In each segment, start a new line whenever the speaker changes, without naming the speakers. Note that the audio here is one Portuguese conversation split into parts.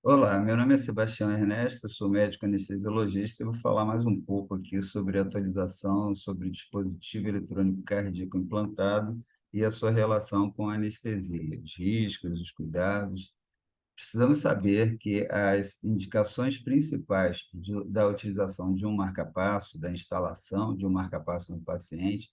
Olá, meu nome é Sebastião Ernesto, sou médico anestesiologista e vou falar mais um pouco aqui sobre atualização sobre o dispositivo eletrônico cardíaco implantado e a sua relação com a anestesia, os riscos, os cuidados. Precisamos saber que as indicações principais da utilização de um marca-passo, da instalação de um marca-passo no paciente,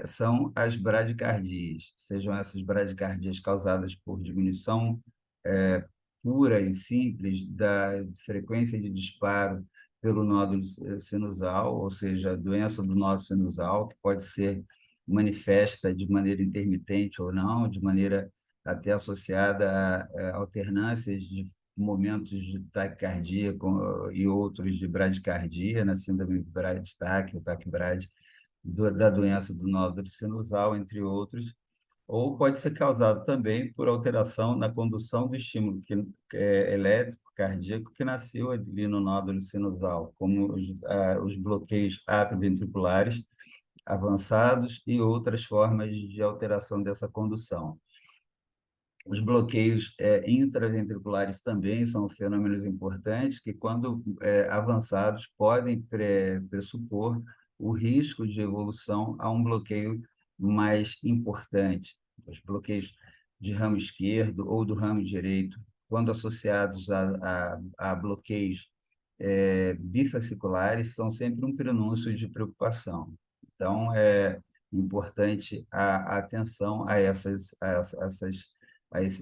são as bradicardias, sejam essas bradicardias causadas por diminuição é, pura e simples da frequência de disparo pelo nódulo sinusal, ou seja, a doença do nódulo sinusal, que pode ser manifesta de maneira intermitente ou não, de maneira até associada a alternâncias de momentos de taquicardia e outros de bradicardia, na síndrome de Brad-Tach ou taquibrade, da doença do nódulo sinusal, entre outros, ou pode ser causado também por alteração na condução do estímulo elétrico cardíaco que nasceu ali no nódulo sinusal, como os bloqueios atrioventriculares avançados e outras formas de alteração dessa condução. Os bloqueios intraventriculares também são fenômenos importantes que, quando avançados, podem pressupor o risco de evolução a um bloqueio mais importante. Os bloqueios de ramo esquerdo ou do ramo direito, quando associados a bloqueios bifasciculares, são sempre um prenúncio de preocupação. Então, é importante a atenção a esses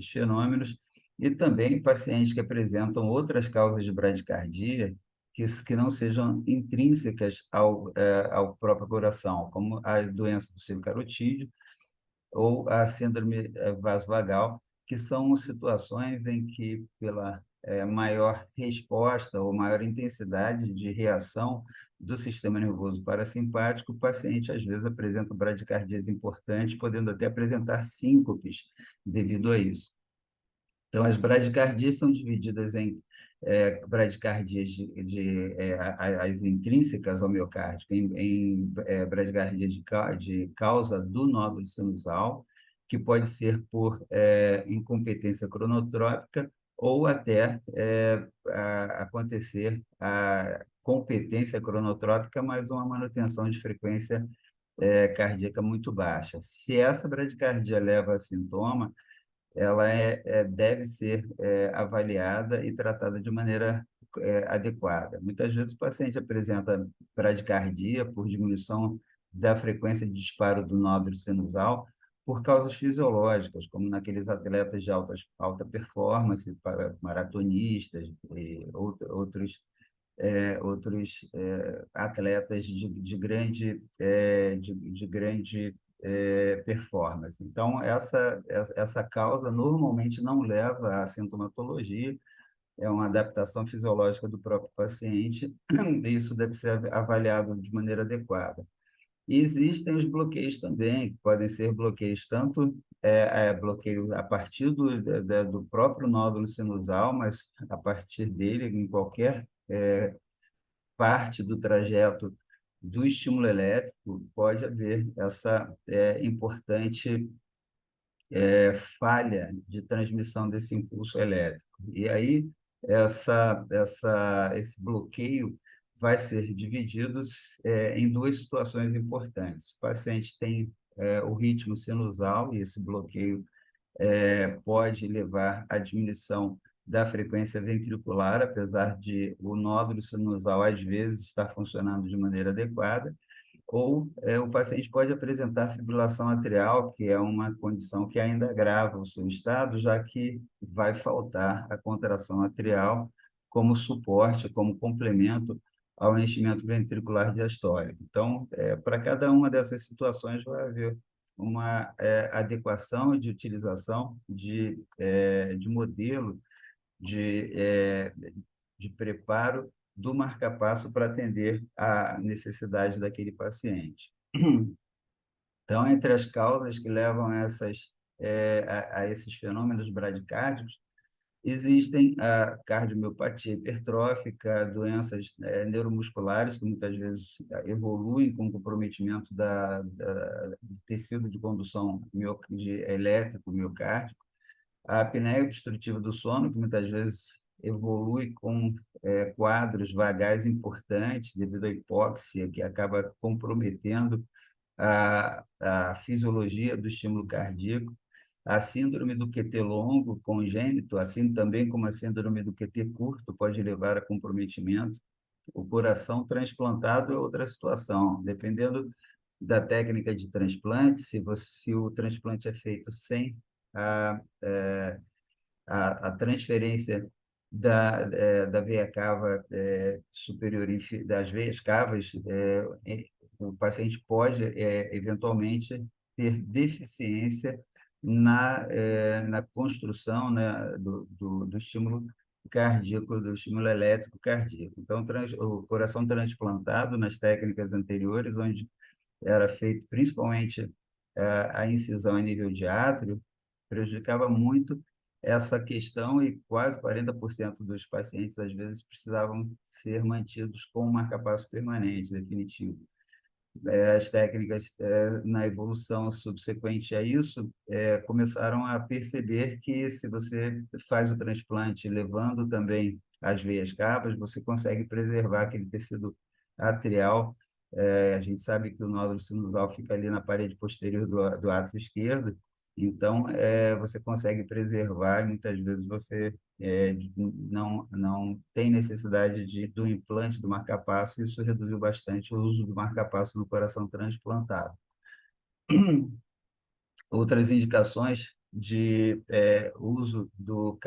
fenômenos, e também pacientes que apresentam outras causas de bradicardia que não sejam intrínsecas ao próprio coração, como a doença do ciclo carotídeo ou a síndrome vasovagal, que são situações em que, pela maior resposta ou maior intensidade de reação do sistema nervoso parasimpático, o paciente às vezes apresenta bradicardias importantes, podendo até apresentar síncopes devido a isso. Então, as bradicardias são divididas em bradicardias as intrínsecas ao miocárdio, em bradicardia de causa do nódulo sinusal, que pode ser por incompetência cronotrópica ou até acontecer a competência cronotrópica, mas uma manutenção de frequência cardíaca muito baixa. Se essa bradicardia leva a sintoma, ela deve ser avaliada e tratada de maneira adequada. Muitas vezes o paciente apresenta bradicardia por diminuição da frequência de disparo do nódulo sinusal por causas fisiológicas, como naqueles atletas de alta performance, maratonistas e outros atletas de grande performance. Então, essa causa normalmente não leva à sintomatologia, é uma adaptação fisiológica do próprio paciente, e isso deve ser avaliado de maneira adequada. E existem os bloqueios também, que podem ser bloqueios tanto bloqueio a partir do próprio nódulo sinusal, mas a partir dele, em qualquer parte do trajeto do estímulo elétrico, pode haver essa importante falha de transmissão desse impulso elétrico. E aí, esse bloqueio vai ser dividido em duas situações importantes. O paciente tem o ritmo sinusal, e esse bloqueio pode levar à diminuição da frequência ventricular, apesar de o nódulo sinusal, às vezes, estar funcionando de maneira adequada, ou o paciente pode apresentar fibrilação atrial, que é uma condição que ainda agrava o seu estado, já que vai faltar a contração atrial como suporte, como complemento ao enchimento ventricular diastólico. Então, para cada uma dessas situações vai haver uma adequação de utilização de modelo de, é, de preparo do marca-passo para atender à necessidade daquele paciente. Então, entre as causas que levam a esses fenômenos bradicárdicos, existem a cardiomiopatia hipertrófica, doenças neuromusculares, que muitas vezes evoluem com comprometimento do tecido de condução elétrico miocárdico, a apneia obstrutiva do sono, que muitas vezes evolui com quadros vagais importantes devido à hipóxia, que acaba comprometendo a fisiologia do estímulo cardíaco. A síndrome do QT longo congênito, assim também como a síndrome do QT curto, pode levar a comprometimento. O coração transplantado é outra situação, dependendo da técnica de transplante, se o transplante é feito sem a, a transferência da veia cava superior, das veias cavas, o paciente pode, eventualmente, ter deficiência na construção, né, do estímulo cardíaco, do estímulo elétrico cardíaco. Então, o coração transplantado, nas técnicas anteriores, onde era feito principalmente a incisão a nível de átrio, prejudicava muito essa questão e quase 40% dos pacientes, às vezes, precisavam ser mantidos com um marca-passo permanente, definitivo. As técnicas, na evolução subsequente a isso, começaram a perceber que se você faz o transplante levando também as veias cavas, você consegue preservar aquele tecido atrial. A gente sabe que o nódulo sinusal fica ali na parede posterior do átrio esquerdo, então você consegue preservar e muitas vezes você não tem necessidade do implante do marca-passo, e isso reduziu bastante o uso do marca-passo no coração transplantado. Outras indicações de uso do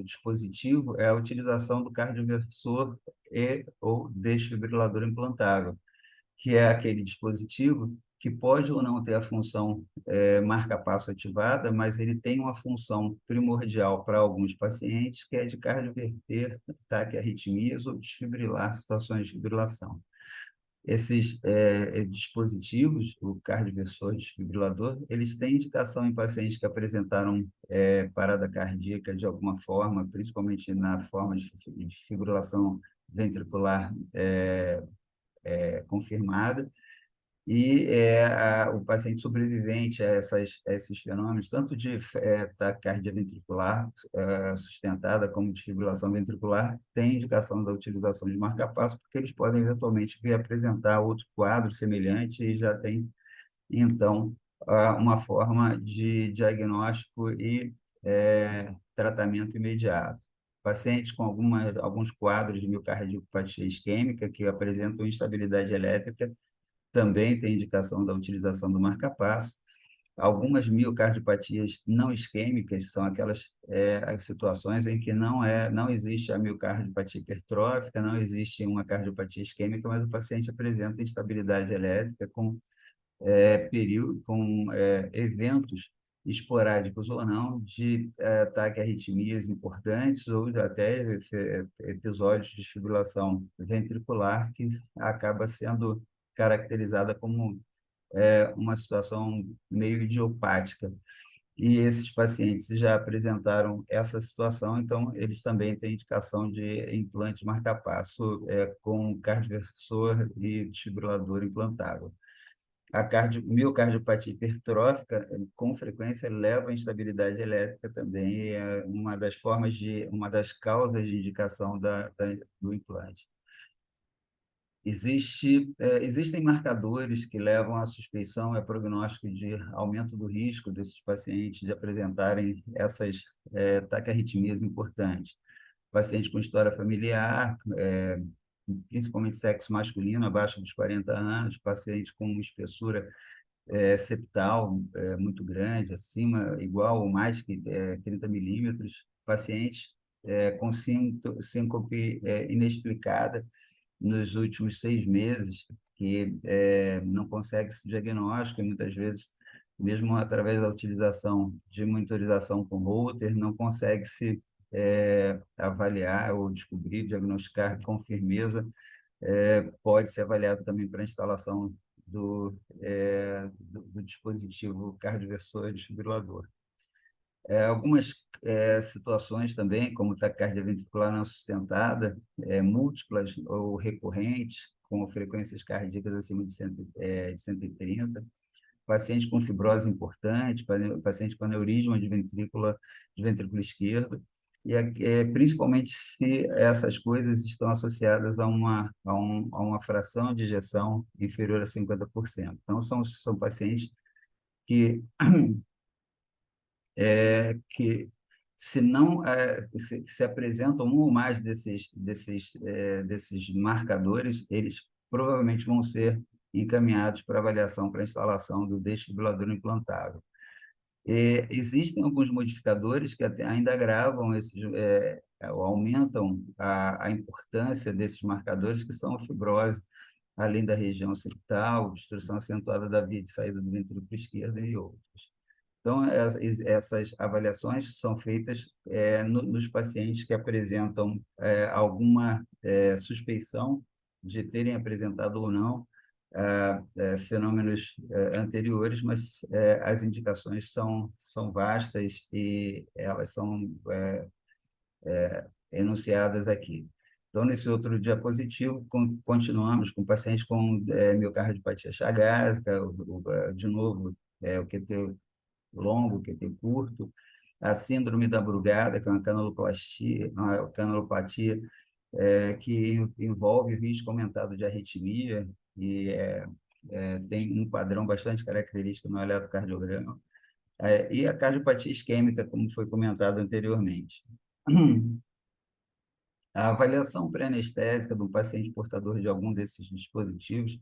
dispositivo é a utilização do cardioversor e ou desfibrilador implantável, que é aquele dispositivo que pode ou não ter a função marca-passo ativada, mas ele tem uma função primordial para alguns pacientes, que é de cardioverter taquiarritmias ou desfibrilar situações de fibrilação. Esses dispositivos, o cardioversor desfibrilador, eles têm indicação em pacientes que apresentaram parada cardíaca de alguma forma, principalmente na forma de fibrilação ventricular confirmada, e o paciente sobrevivente a esses fenômenos, tanto de taquicardia ventricular sustentada como de fibrilação ventricular, tem indicação da utilização de marca-passo, porque eles podem eventualmente vir apresentar outro quadro semelhante e já tem, então, uma forma de diagnóstico e tratamento imediato. Pacientes com alguns quadros de miocardiopatia isquêmica que apresentam instabilidade elétrica também tem indicação da utilização do marca-passo. Algumas miocardiopatias não isquêmicas são aquelas as situações em que não existe a miocardiopatia hipertrófica, não existe uma cardiopatia isquêmica, mas o paciente apresenta instabilidade elétrica com eventos esporádicos ou não de taquiarritmias importantes ou até episódios de fibrilação ventricular que acaba sendo caracterizada como uma situação meio idiopática. E esses pacientes já apresentaram essa situação, então eles também têm indicação de implante marca-passo com cardioversor e desfibrilador implantável. A miocardiopatia hipertrófica, com frequência, leva à instabilidade elétrica também, e é uma das causas de indicação do implante. Existem marcadores que levam à suspeição e a prognóstico de aumento do risco desses pacientes de apresentarem essas taquiarritmias importantes. Paciente com história familiar, principalmente sexo masculino, abaixo dos 40 anos, paciente com uma espessura septal muito grande, acima, igual ou mais que 30 milímetros, pacientes com síncope inexplicada nos últimos 6 meses, que não consegue esse diagnóstico, e muitas vezes, mesmo através da utilização de monitorização com Holter, não consegue se avaliar ou descobrir, diagnosticar com firmeza. Pode ser avaliado também para a instalação do dispositivo cardioversor desfibrilador. Algumas situações também, como taquicardia ventricular não sustentada, múltiplas ou recorrentes, com frequências cardíacas acima de 130, paciente com fibrose importante, paciente com aneurisma de ventrículo esquerdo, principalmente se essas coisas estão associadas a uma fração de ejeção inferior a 50%. Então, são pacientes que, que se não se apresentam um ou mais desses marcadores, eles provavelmente vão ser encaminhados para avaliação para a instalação do desfibrilador implantável. Existem alguns modificadores que ainda agravam ou aumentam a importância desses marcadores, que são a fibrose, além da região occipital, obstrução acentuada da via de saída do ventrículo esquerdo e outros. Então, essas avaliações são feitas nos pacientes que apresentam alguma suspeição de terem apresentado ou não fenômenos anteriores, mas as indicações são vastas e elas são enunciadas aqui. Então, nesse outro diapositivo, continuamos com pacientes com miocardiopatia chagásica, de novo, o QT longo, QT curto, a síndrome da Brugada, que é uma canulopatia que envolve risco aumentado de arritmia e tem um padrão bastante característico no eletrocardiograma, e a cardiopatia isquêmica, como foi comentado anteriormente. A avaliação pré-anestésica do paciente portador de algum desses dispositivos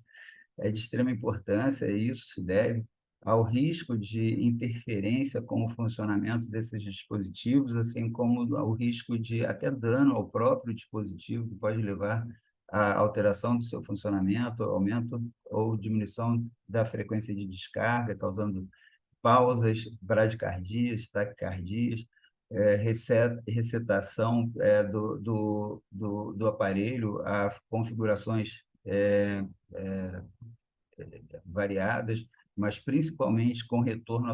é de extrema importância, e isso se deve ao risco de interferência com o funcionamento desses dispositivos, assim como ao risco de até dano ao próprio dispositivo, que pode levar à alteração do seu funcionamento, aumento ou diminuição da frequência de descarga, causando pausas, bradicardias, taquicardias, recetação do aparelho a configurações variadas, mas principalmente com retorno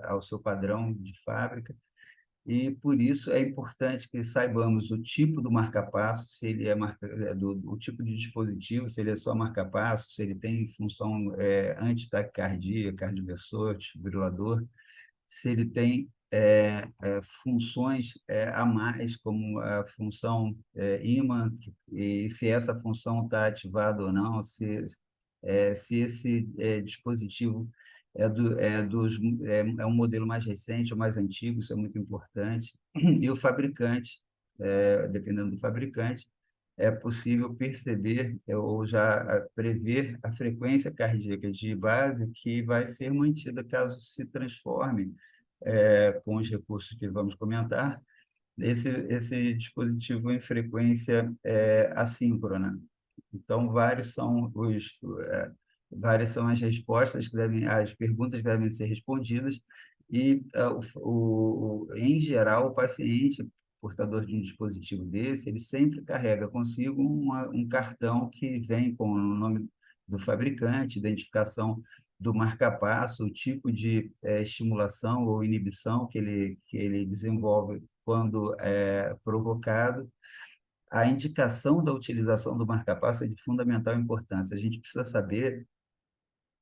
ao seu padrão de fábrica. E, por isso, é importante que saibamos o tipo do marca-passo, se ele o tipo de dispositivo, se ele é só marca-passo, se ele tem função antitaquicardia, cardioversor, desfibrilador, se ele tem funções a mais, como a função ímã, e se essa função está ativada ou não, se esse dispositivo é um modelo mais recente ou mais antigo, isso é muito importante. E o fabricante, dependendo do fabricante, é possível perceber ou já prever a frequência cardíaca de base que vai ser mantida caso se transforme, com os recursos que vamos comentar, esse dispositivo em frequência assíncrona. Então, várias são as respostas as perguntas que devem ser respondidas e, em geral, o paciente portador de um dispositivo desse, ele sempre carrega consigo um cartão que vem com o nome do fabricante, identificação do marca-passo, o tipo de estimulação ou inibição que ele desenvolve quando é provocado. A indicação da utilização do marca-passo é de fundamental importância. A gente precisa saber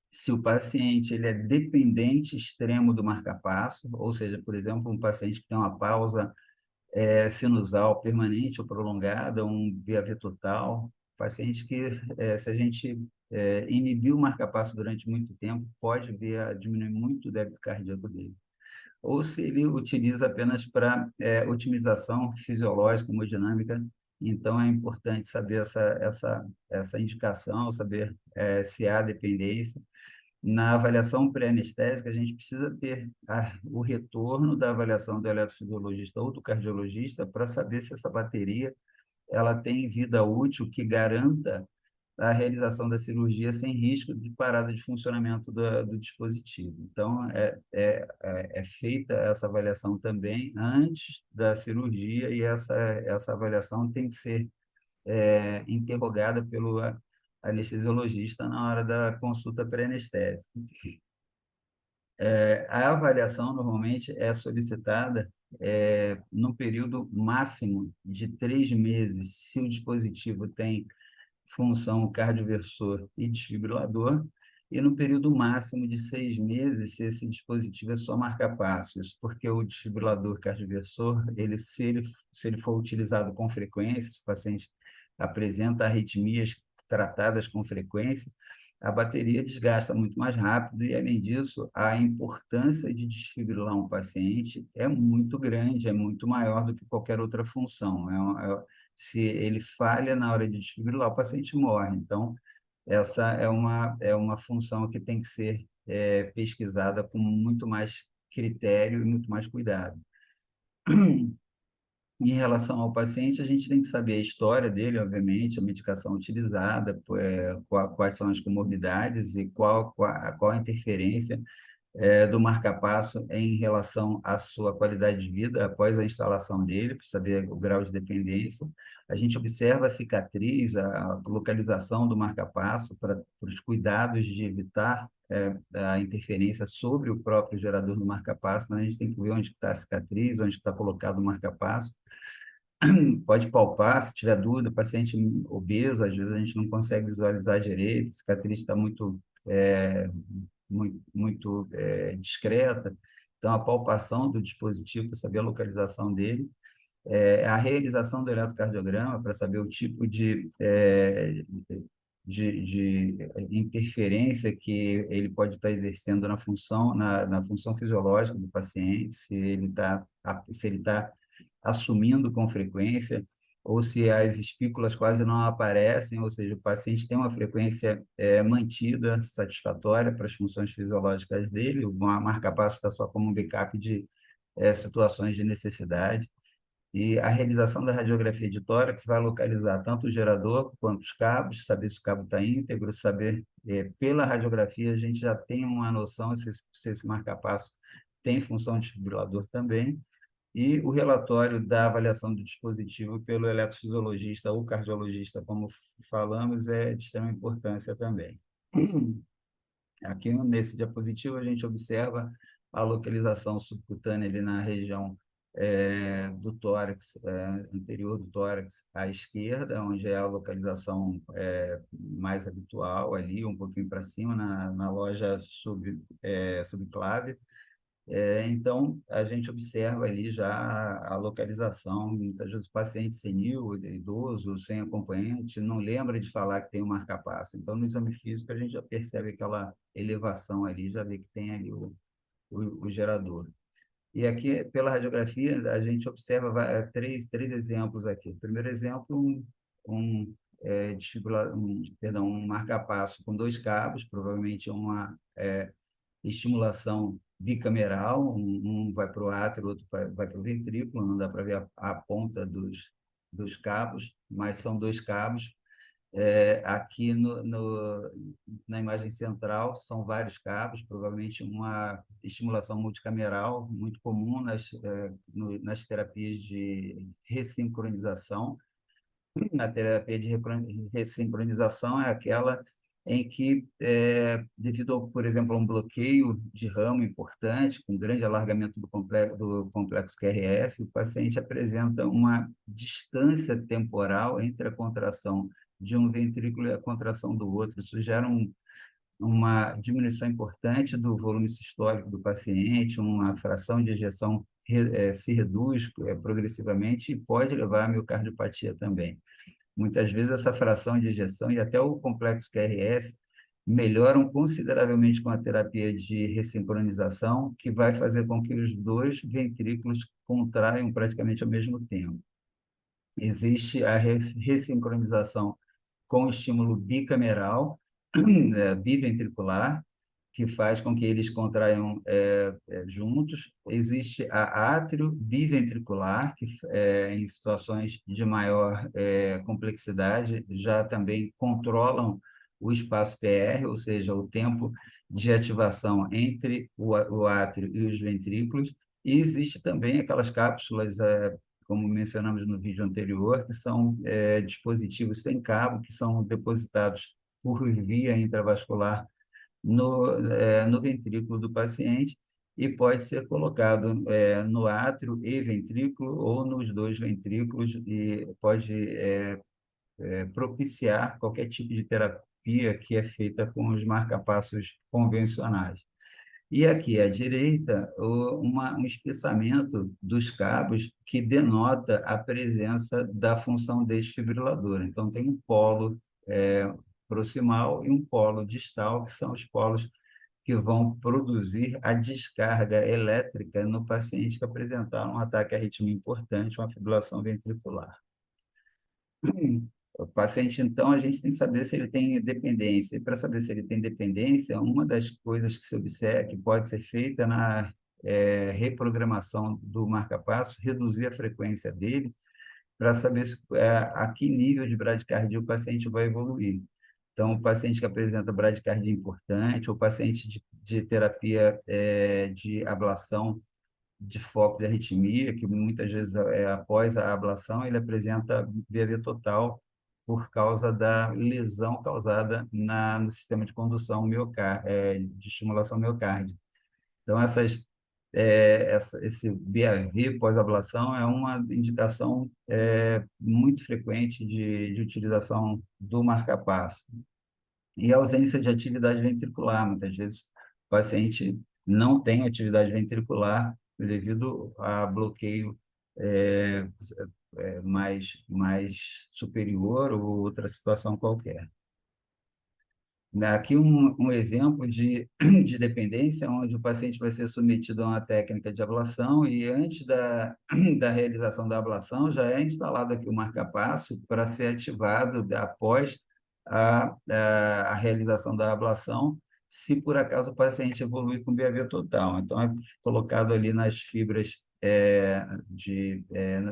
se o paciente ele é dependente extremo do marca-passo, ou seja, por exemplo, um paciente que tem uma pausa sinusal permanente ou prolongada, um VAV total, paciente que, se a gente inibir o marca-passo durante muito tempo, pode vir a diminuir muito o débito cardíaco dele. Ou se ele utiliza apenas para otimização fisiológica, hemodinâmica, então é importante saber essa indicação, saber se há dependência. Na avaliação pré-anestésica, a gente precisa ter o retorno da avaliação do eletrofisiologista ou do cardiologista para saber se essa bateria ela tem vida útil que garanta a realização da cirurgia sem risco de parada de funcionamento do dispositivo. Então, é feita essa avaliação também antes da cirurgia e essa avaliação tem que ser interrogada pelo anestesiologista na hora da consulta pré-anestésica. A avaliação normalmente é solicitada no período máximo de 3 meses, se o dispositivo tem função cardioversor e desfibrilador, e no período máximo de 6 meses, se esse dispositivo é só marca-passo. Isso porque o desfibrilador cardioversor, se ele for utilizado com frequência, se o paciente apresenta arritmias tratadas com frequência, a bateria desgasta muito mais rápido e, além disso, a importância de desfibrilar um paciente é muito grande, é muito maior do que qualquer outra função. Se ele falha na hora de desfibrilar, o paciente morre. Então, essa é uma função que tem que ser pesquisada com muito mais critério e muito mais cuidado. Em relação ao paciente, a gente tem que saber a história dele, obviamente, a medicação utilizada, quais são as comorbidades e qual a interferência do marca-passo em relação à sua qualidade de vida após a instalação dele, para saber o grau de dependência. A gente observa a cicatriz, a localização do marca-passo para os cuidados de evitar a interferência sobre o próprio gerador do marca-passo. Então, a gente tem que ver onde está a cicatriz, onde está colocado o marca-passo. Pode palpar, se tiver dúvida, paciente obeso, às vezes a gente não consegue visualizar direito, a cicatriz está muito discreta. Então, a palpação do dispositivo para saber a localização dele, a realização do eletrocardiograma para saber o tipo de interferência que ele pode estar exercendo na função fisiológica do paciente, se ele está assumindo com frequência, ou se as espículas quase não aparecem, ou seja, o paciente tem uma frequência mantida, satisfatória para as funções fisiológicas dele, o marca-passo está só como um backup de situações de necessidade. E a realização da radiografia de tórax vai localizar tanto o gerador quanto os cabos, saber se o cabo está íntegro, saber, pela radiografia, a gente já tem uma noção se esse marca-passo tem função de desfibrilador também, e o relatório da avaliação do dispositivo pelo eletrofisiologista ou cardiologista, como falamos, é de extrema importância também. Aqui nesse diapositivo a gente observa a localização subcutânea ali na região do tórax, anterior do tórax à esquerda, onde é a localização mais habitual ali, um pouquinho para cima, na loja subclave. Então, a gente observa ali já a localização, muitas vezes o paciente senil, idoso, sem acompanhante, não lembra de falar que tem um marca-passo. Então, no exame físico, a gente já percebe aquela elevação ali, já vê que tem ali o gerador. E aqui, pela radiografia, a gente observa três exemplos aqui. Primeiro exemplo, um marca-passo com 2 cabos, provavelmente uma estimulação bicameral, um vai para o átrio, o outro vai para o ventrículo, não dá para ver a ponta dos cabos, mas são 2 cabos. Aqui na imagem central são vários cabos, provavelmente uma estimulação multicameral, muito comum nas terapias de ressincronização. Na terapia de ressincronização é aquela em que, devido, por exemplo, a um bloqueio de ramo importante, com grande alargamento do complexo QRS, o paciente apresenta uma distância temporal entre a contração de um ventrículo e a contração do outro. Isso gera uma diminuição importante do volume sistólico do paciente, uma fração de ejeção se reduz progressivamente e pode levar à miocardiopatia também. Muitas vezes essa fração de ejeção e até o complexo QRS melhoram consideravelmente com a terapia de ressincronização, que vai fazer com que os 2 ventrículos contraiam praticamente ao mesmo tempo. Existe a ressincronização com estímulo bicameral, biventricular, que faz com que eles contraiam juntos. Existe a átrio biventricular, que em situações de maior complexidade já também controlam o espaço PR, ou seja, o tempo de ativação entre o átrio e os ventrículos. E existe também aquelas cápsulas, como mencionamos no vídeo anterior, que são dispositivos sem cabo, que são depositados por via intravascular no ventrículo do paciente e pode ser colocado no átrio e ventrículo ou nos 2 ventrículos e pode propiciar qualquer tipo de terapia que é feita com os marcapassos convencionais. E aqui à direita, um espessamento dos cabos que denota a presença da função desfibriladora. Então, tem um polo proximal e um polo distal, que são os polos que vão produzir a descarga elétrica no paciente que apresentar um ataque à arritmia importante, uma fibrilação ventricular. O paciente, então, a gente tem que saber se ele tem dependência. E para saber se ele tem dependência, uma das coisas que se observa, que pode ser feita na reprogramação do marca-passo, reduzir a frequência dele, para saber a que nível de bradicardia o paciente vai evoluir. Então, o paciente que apresenta bradicardia importante, o paciente de terapia de ablação de foco de arritmia, que muitas vezes após a ablação ele apresenta BAV total por causa da lesão causada no sistema de condução de estimulação miocárdia. Então, esse BAV pós-ablação é uma indicação muito frequente de utilização do marca-passo. E a ausência de atividade ventricular. Muitas vezes o paciente não tem atividade ventricular devido a bloqueio é, mais superior ou outra situação qualquer. Aqui um exemplo de dependência, onde o paciente vai ser submetido a uma técnica de ablação e antes da realização da ablação já é instalado aqui o marca-passo para ser ativado após a realização da ablação, se por acaso o paciente evoluir com BAV total. Então, é colocado ali nas fibras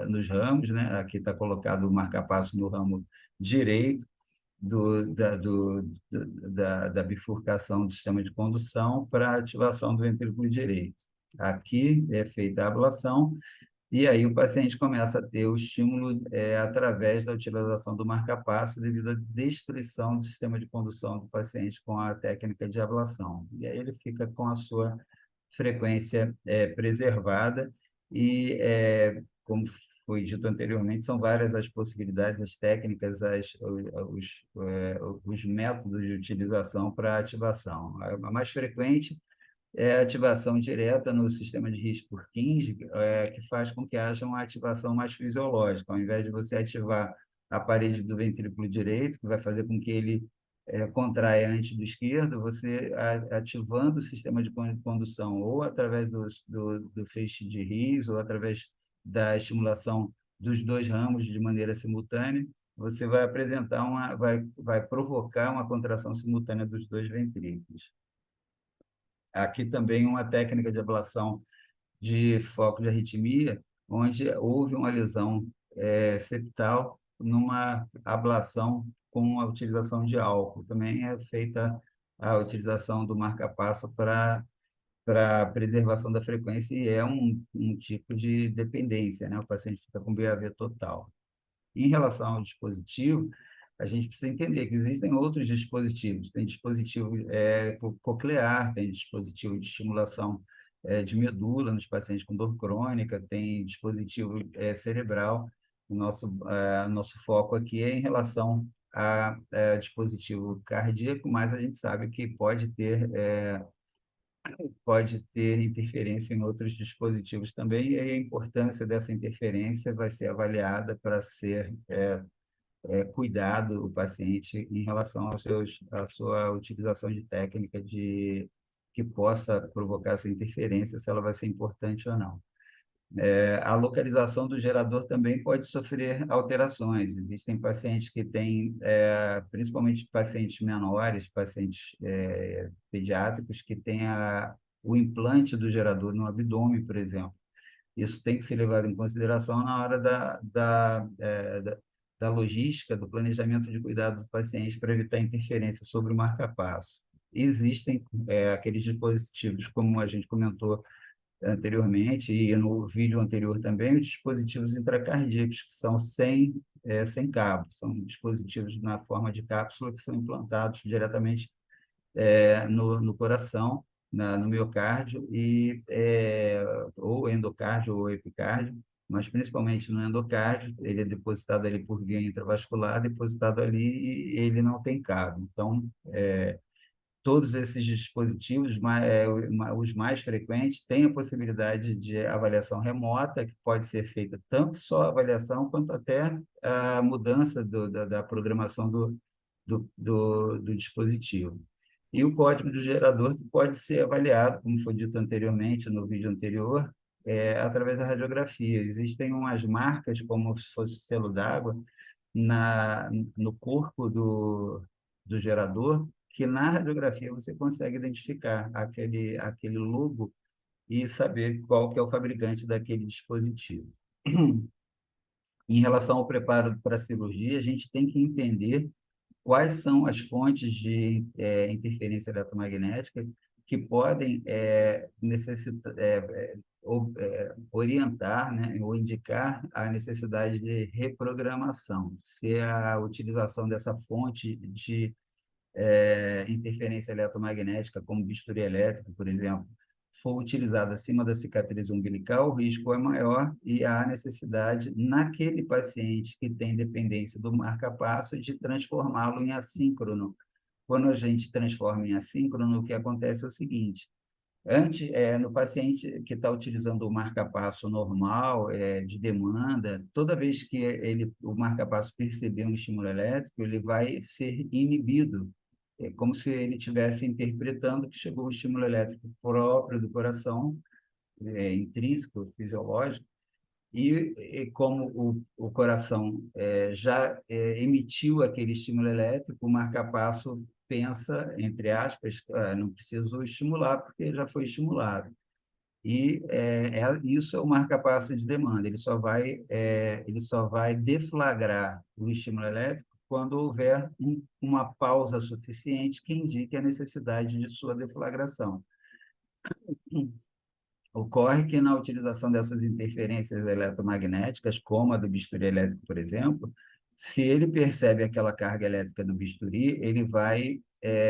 nos ramos, né? Aqui está colocado o marca-passo no ramo direito, da bifurcação do sistema de condução para a ativação do ventrículo direito. Aqui é feita a ablação, e aí o paciente começa a ter o estímulo através da utilização do marca-passo devido à destruição do sistema de condução do paciente com a técnica de ablação. E aí ele fica com a sua frequência preservada e, como foi dito anteriormente, são várias as possibilidades, as técnicas, os métodos de utilização para ativação. A mais frequente é a ativação direta no sistema de His-Purkinje, que faz com que haja uma ativação mais fisiológica. Ao invés de você ativar a parede do ventrículo direito, que vai fazer com que ele contraia antes do esquerdo, você ativando o sistema de condução ou através do feixe de His ou através da estimulação dos dois ramos de maneira simultânea, você vai apresentar vai provocar uma contração simultânea dos dois ventrículos. Aqui também uma técnica de ablação de foco de arritmia, onde houve uma lesão septal numa ablação com a utilização de álcool. Também é feita a utilização do marca-passo para preservação da frequência e é um tipo de dependência, né? O paciente fica com BAV total. Em relação ao dispositivo, a gente precisa entender que existem outros dispositivos. Tem dispositivo coclear, tem dispositivo de estimulação de medula nos pacientes com dor crônica, tem dispositivo cerebral. O nosso foco aqui é em relação a dispositivo cardíaco, mas a gente sabe que pode ter interferência em outros dispositivos também, e aí a importância dessa interferência vai ser avaliada para ser cuidado o paciente em relação à sua utilização de técnica que possa provocar essa interferência, se ela vai ser importante ou não. A localização do gerador também pode sofrer alterações. Existem pacientes que têm, principalmente pacientes menores, pacientes pediátricos, que têm o implante do gerador no abdômen, por exemplo. Isso tem que ser levado em consideração na hora da logística, do planejamento de cuidado do paciente para evitar interferência sobre o marca-passo. Existem aqueles dispositivos, como a gente comentou anteriormente, e no vídeo anterior também, os dispositivos intracardíacos, que são sem cabo, são dispositivos na forma de cápsula que são implantados diretamente no coração, no miocárdio, ou endocárdio ou epicárdio, mas principalmente no endocárdio, ele é depositado ali por via intravascular, depositado ali e ele não tem cabo. Então, todos esses dispositivos, os mais frequentes, têm a possibilidade de avaliação remota, que pode ser feita tanto só a avaliação, quanto até a mudança da programação do dispositivo. E o código do gerador que pode ser avaliado, como foi dito anteriormente no vídeo anterior, através da radiografia. Existem umas marcas, como se fosse o selo d'água, no corpo do gerador, que na radiografia você consegue identificar aquele logo e saber qual que é o fabricante daquele dispositivo. Em relação ao preparo para a cirurgia, a gente tem que entender quais são as fontes de interferência eletromagnética que podem necessitar, orientar, né, ou indicar a necessidade de reprogramação. Se a utilização dessa fonte de interferência eletromagnética, como bisturi elétrico, por exemplo, for utilizada acima da cicatriz umbilical, o risco é maior e há necessidade, naquele paciente que tem dependência do marca-passo, de transformá-lo em assíncrono. Quando a gente transforma em assíncrono, o que acontece é o seguinte: no paciente que está utilizando o marca-passo normal, de demanda, toda vez que o marca-passo perceber um estímulo elétrico, ele vai ser inibido. É como se ele estivesse interpretando que chegou um estímulo elétrico próprio do coração, intrínseco, fisiológico, e como o coração já emitiu aquele estímulo elétrico, o marca-passo pensa, entre aspas, não preciso estimular porque já foi estimulado. E isso é o marca-passo de demanda. Ele só vai deflagrar o estímulo elétrico quando houver uma pausa suficiente que indique a necessidade de sua deflagração. Ocorre que na utilização dessas interferências eletromagnéticas, como a do bisturi elétrico, por exemplo, se ele percebe aquela carga elétrica do bisturi, ele vai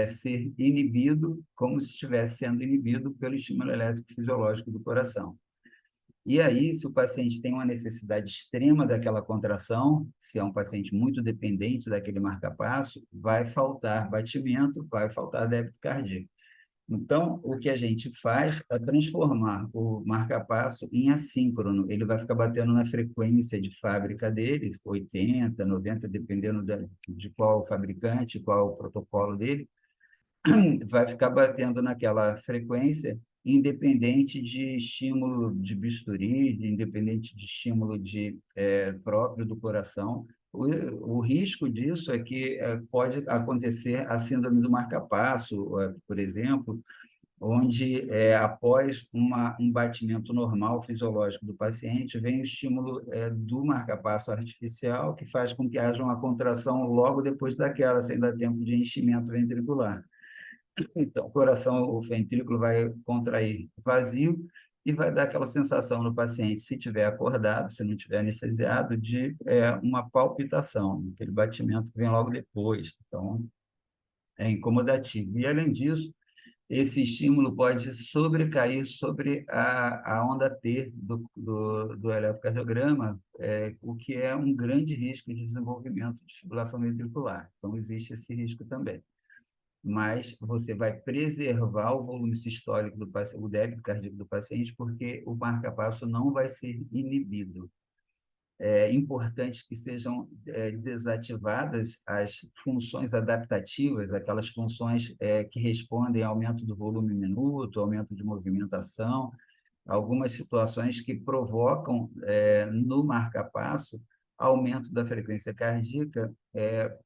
ser inibido como se estivesse sendo inibido pelo estímulo elétrico fisiológico do coração. E aí, se o paciente tem uma necessidade extrema daquela contração, se é um paciente muito dependente daquele marca-passo, vai faltar batimento, vai faltar débito cardíaco. Então, o que a gente faz é transformar o marca-passo em assíncrono. Ele vai ficar batendo na frequência de fábrica dele, 80, 90, dependendo de qual fabricante, qual o protocolo dele, vai ficar batendo naquela frequência, independente de estímulo de bisturi, independente de estímulo próprio do coração. O risco disso é que pode acontecer a síndrome do marca-passo, por exemplo, onde, após um batimento normal fisiológico do paciente, vem o estímulo do marca-passo artificial, que faz com que haja uma contração logo depois daquela, sem dar tempo de enchimento ventricular. Então, o coração, o ventrículo vai contrair vazio e vai dar aquela sensação no paciente, se tiver acordado, se não tiver anestesiado, de uma palpitação, aquele batimento que vem logo depois. Então, é incomodativo. E, além disso, esse estímulo pode sobrecair sobre a onda T do eletrocardiograma, o que é um grande risco de desenvolvimento de fibrilação ventricular. Então, existe esse risco também. Mas você vai preservar o volume sistólico do paciente, o débito cardíaco do paciente, porque o marca-passo não vai ser inibido. É importante que sejam desativadas as funções adaptativas, aquelas funções que respondem ao aumento do volume minuto, aumento de movimentação, algumas situações que provocam no marca-passo aumento da frequência cardíaca,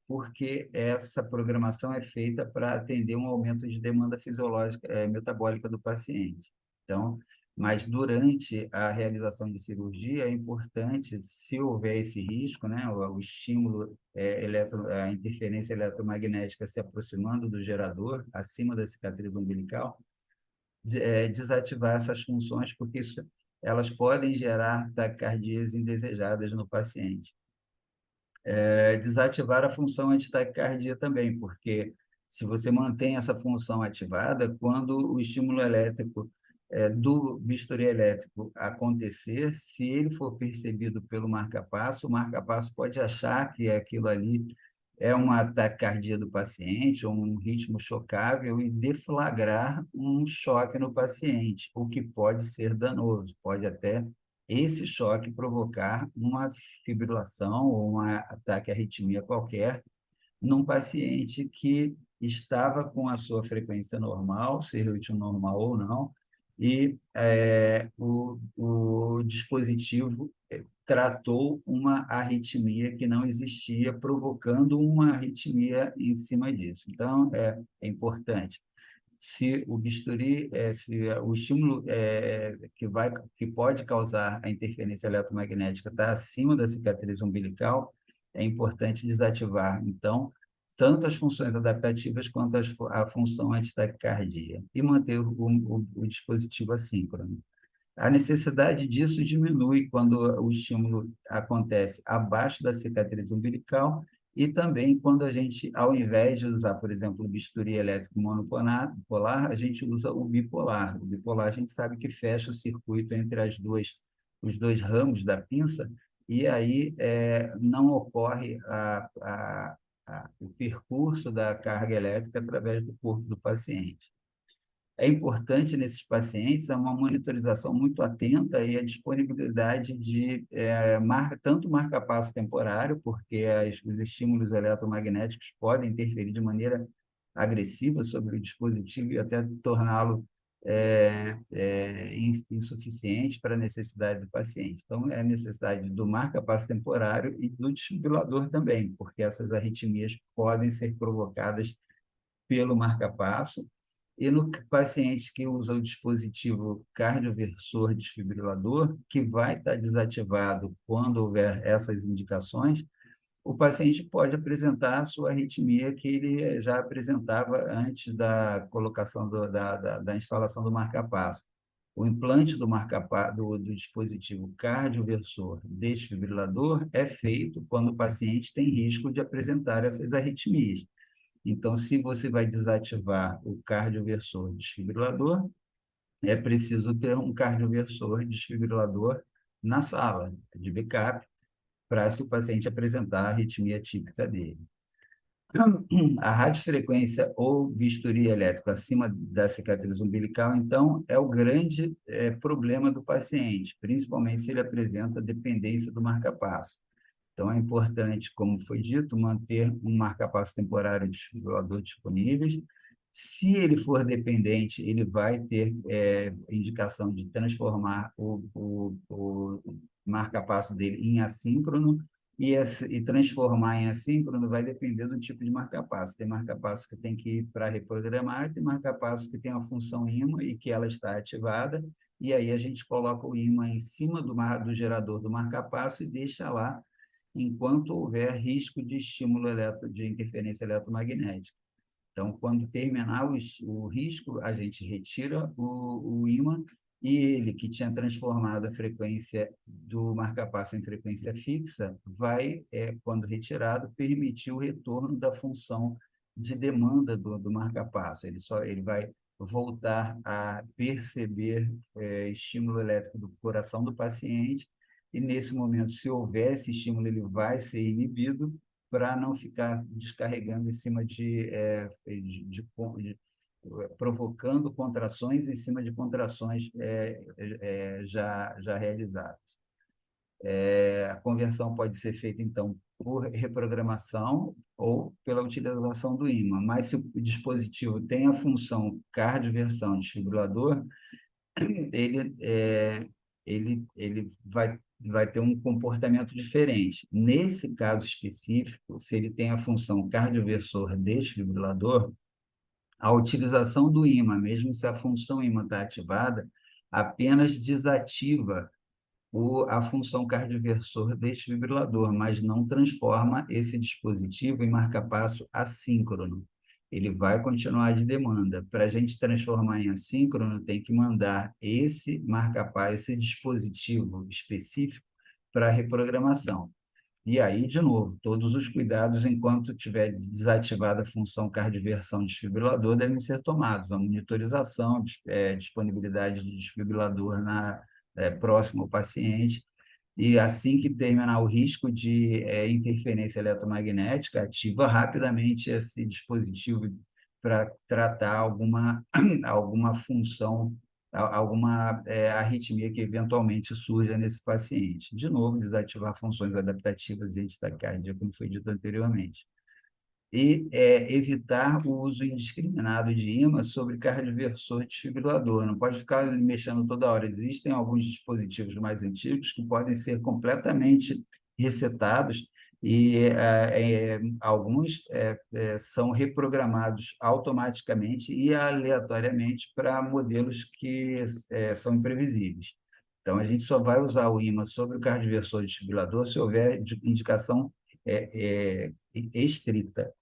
porque essa programação é feita para atender um aumento de demanda fisiológica, metabólica do paciente. Então, mas durante a realização de cirurgia é importante, se houver esse risco, né, o estímulo, a interferência eletromagnética se aproximando do gerador, acima da cicatriz umbilical, desativar essas funções, porque elas podem gerar taquicardias indesejadas no paciente. Desativar a função antitaquicardia também, porque se você mantém essa função ativada, quando o estímulo elétrico do bisturi elétrico acontecer, se ele for percebido pelo marca-passo, o marca-passo pode achar que aquilo ali é uma taquicardia do paciente, ou um ritmo chocável, e deflagrar um choque no paciente, o que pode ser danoso, pode até esse choque provocar uma fibrilação ou uma ataque arritmia qualquer num paciente que estava com a sua frequência normal, se ritmo normal ou não, e o dispositivo tratou uma arritmia que não existia, provocando uma arritmia em cima disso. Então, é importante. Se o bisturi, se o estímulo que pode causar a interferência eletromagnética está acima da cicatriz umbilical, é importante desativar, então, tanto as funções adaptativas quanto a função antitaquicardia, e manter o dispositivo assíncrono. A necessidade disso diminui quando o estímulo acontece abaixo da cicatriz umbilical e também quando a gente, ao invés de usar, por exemplo, o bisturi elétrico monopolar, a gente usa o bipolar. O bipolar a gente sabe que fecha o circuito entre os dois ramos da pinça e aí não ocorre o percurso da carga elétrica através do corpo do paciente. É importante nesses pacientes uma monitorização muito atenta e a disponibilidade de tanto marca-passo temporário, porque os estímulos eletromagnéticos podem interferir de maneira agressiva sobre o dispositivo e até torná-lo insuficiente para a necessidade do paciente. Então, é a necessidade do marca-passo temporário e do desfibrilador também, porque essas arritmias podem ser provocadas pelo marca-passo, e no paciente que usa o dispositivo cardioversor desfibrilador, que vai estar desativado quando houver essas indicações, o paciente pode apresentar a sua arritmia que ele já apresentava antes da colocação da instalação do marca-passo. O implante do dispositivo cardioversor desfibrilador é feito quando o paciente tem risco de apresentar essas arritmias. Então, se você vai desativar o cardioversor desfibrilador, é preciso ter um cardioversor desfibrilador na sala de backup para se o paciente apresentar a arritmia típica dele. A radiofrequência ou bisturi elétrico acima da cicatriz umbilical, então, é o grande problema do paciente, principalmente se ele apresenta dependência do marca-passo. Então, é importante, como foi dito, manter um marca-passo temporário desfibrilador disponíveis. Se ele for dependente, ele vai ter indicação de transformar o marca-passo dele em assíncrono, e transformar em assíncrono vai depender do tipo de marca-passo. Tem marca-passo que tem que ir para reprogramar, tem marca-passo que tem a função ímã e que ela está ativada, e aí a gente coloca o ímã em cima do gerador do marca-passo e deixa lá enquanto houver risco de estímulo de interferência eletromagnética. Então, quando terminar o risco, a gente retira o ímã e ele, que tinha transformado a frequência do marca-passo em frequência fixa, vai, quando retirado, permitir o retorno da função de demanda do marca-passo. Ele vai voltar a perceber estímulo elétrico do coração do paciente e, nesse momento, se houver esse estímulo, ele vai ser inibido para não ficar descarregando em cima provocando contrações em cima de contrações já realizadas. A conversão pode ser feita, então, por reprogramação ou pela utilização do ímã, mas se o dispositivo tem a função cardioversão desfibrilador, ele, ele vai ter um comportamento diferente. Nesse caso específico, se ele tem a função cardioversor desfibrilador, a utilização do ímã, mesmo se a função ímã está ativada, apenas desativa a função cardioversor desfibrilador, mas não transforma esse dispositivo em marca-passo assíncrono. Ele vai continuar de demanda. Para a gente transformar em assíncrono, tem que mandar esse marca-passo, esse dispositivo específico para reprogramação. E aí, de novo, todos os cuidados enquanto tiver desativada a função cardioversão desfibrilador devem ser tomados. A monitorização, disponibilidade de desfibrilador próximo ao paciente. E assim que terminar o risco de interferência eletromagnética, ativa rapidamente esse dispositivo para tratar alguma função, alguma arritmia que eventualmente surja nesse paciente. De novo, desativar funções adaptativas e taquicardia, como foi dito anteriormente. E evitar o uso indiscriminado de ímã sobre cardioversor desfibrilador. Não pode ficar mexendo toda hora. Existem alguns dispositivos mais antigos que podem ser completamente resetados e alguns são reprogramados automaticamente e aleatoriamente para modelos que são imprevisíveis. Então, a gente só vai usar o ímã sobre o cardioversor desfibrilador se houver indicação estrita.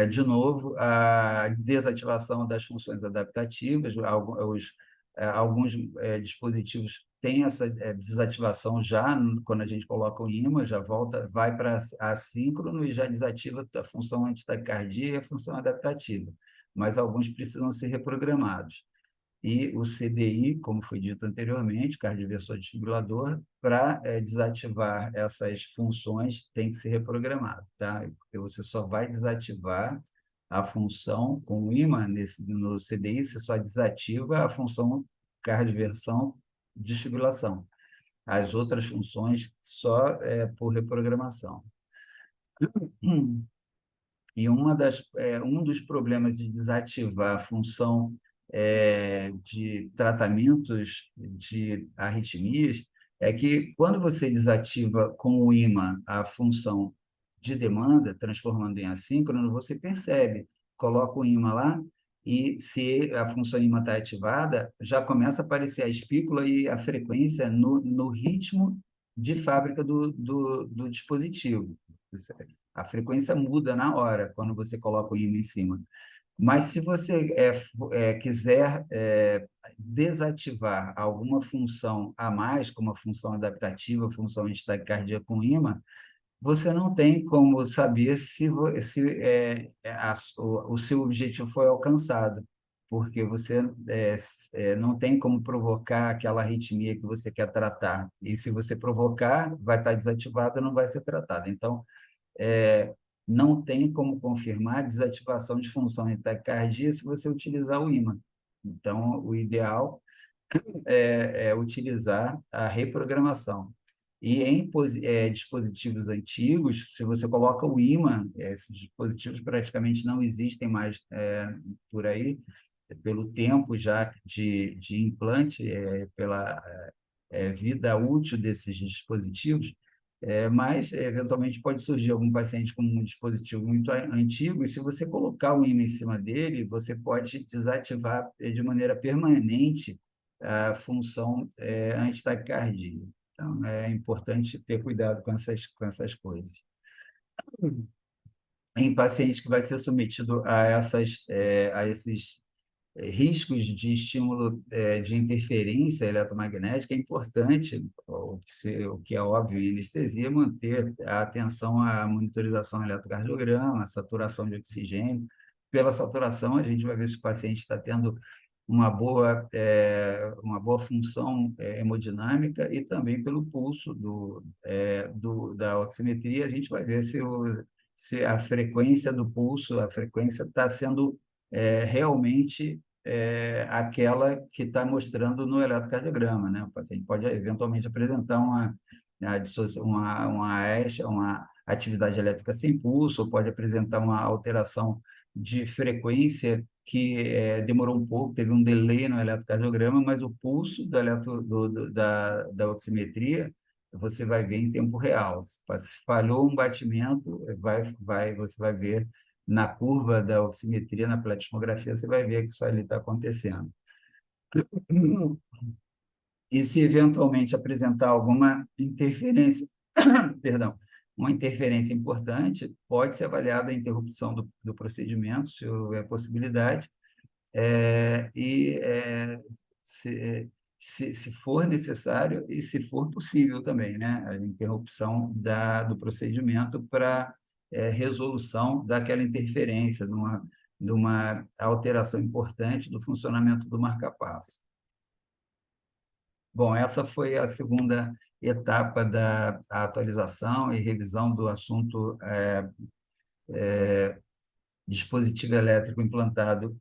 De novo, a desativação das funções adaptativas, alguns dispositivos têm essa desativação já quando a gente coloca o ímã, já volta, vai para assíncrono e já desativa a função antitaquicardia e a função adaptativa, mas alguns precisam ser reprogramados. E o CDI, como foi dito anteriormente, cardioversor desfibrilador, para desativar essas funções tem que ser reprogramado, tá? Porque você só vai desativar a função com o ímã no CDI, você só desativa a função cardioversão desfibrilação. As outras funções só por reprogramação. E um dos problemas de desativar a função de tratamentos de arritmias é que, quando você desativa com o ímã a função de demanda, transformando em assíncrono, você percebe, coloca o ímã lá, e se a função ímã está ativada, já começa a aparecer a espícula e a frequência no ritmo de fábrica do dispositivo. A frequência muda na hora, quando você coloca o ímã em cima. Mas se você quiser desativar alguma função a mais, como a função adaptativa, a função antitaquicardia com ímã, você não tem como saber se o seu objetivo foi alcançado, porque você não tem como provocar aquela arritmia que você quer tratar. E se você provocar, vai estar desativada, não vai ser tratada. Então, é, não tem como confirmar a desativação de função em taquicardia se você utilizar o ímã. Então, o ideal é utilizar a reprogramação. E em dispositivos antigos, se você coloca o ímã, esses dispositivos praticamente não existem mais por aí, pelo tempo já de implante, pela vida útil desses dispositivos, mas, eventualmente, pode surgir algum paciente com um dispositivo muito antigo, e se você colocar o ímã em cima dele, você pode desativar de maneira permanente a função antitaquicardia. Então, é importante ter cuidado com essas coisas. Em paciente que vai ser submetido a esses riscos de estímulo de interferência eletromagnética, é importante, o que é óbvio em anestesia, manter a atenção à monitorização eletrocardiograma, à saturação de oxigênio. Pela saturação, a gente vai ver se o paciente está tendo uma boa função hemodinâmica, e também pelo pulso da oximetria, a gente vai ver se a frequência do pulso, a frequência está sendo realmente aquela que está mostrando no eletrocardiograma, né? O paciente pode eventualmente apresentar uma atividade elétrica sem pulso, ou pode apresentar uma alteração de frequência que demorou um pouco, teve um delay no eletrocardiograma, mas o pulso da oximetria você vai ver em tempo real. Se falhou um batimento, você vai ver na curva da oximetria, na pletismografia, você vai ver que isso ali está acontecendo. E se eventualmente apresentar alguma interferência, perdão, uma interferência importante, pode ser avaliada a interrupção do procedimento, se houver possibilidade, e se for necessário e se for possível também, né? A interrupção do procedimento para resolução daquela interferência, de uma alteração importante do funcionamento do marcapasso. Bom, essa foi a segunda etapa da atualização e revisão do assunto dispositivo elétrico implantado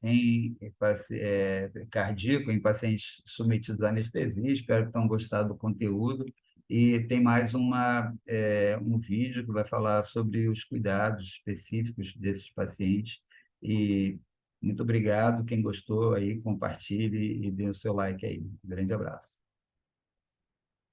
cardíaco, em pacientes submetidos à anestesia. Espero que tenham gostado do conteúdo. E tem mais um vídeo que vai falar sobre os cuidados específicos desses pacientes. E muito obrigado. Quem gostou aí, compartilhe e dê o seu like aí. Um grande abraço.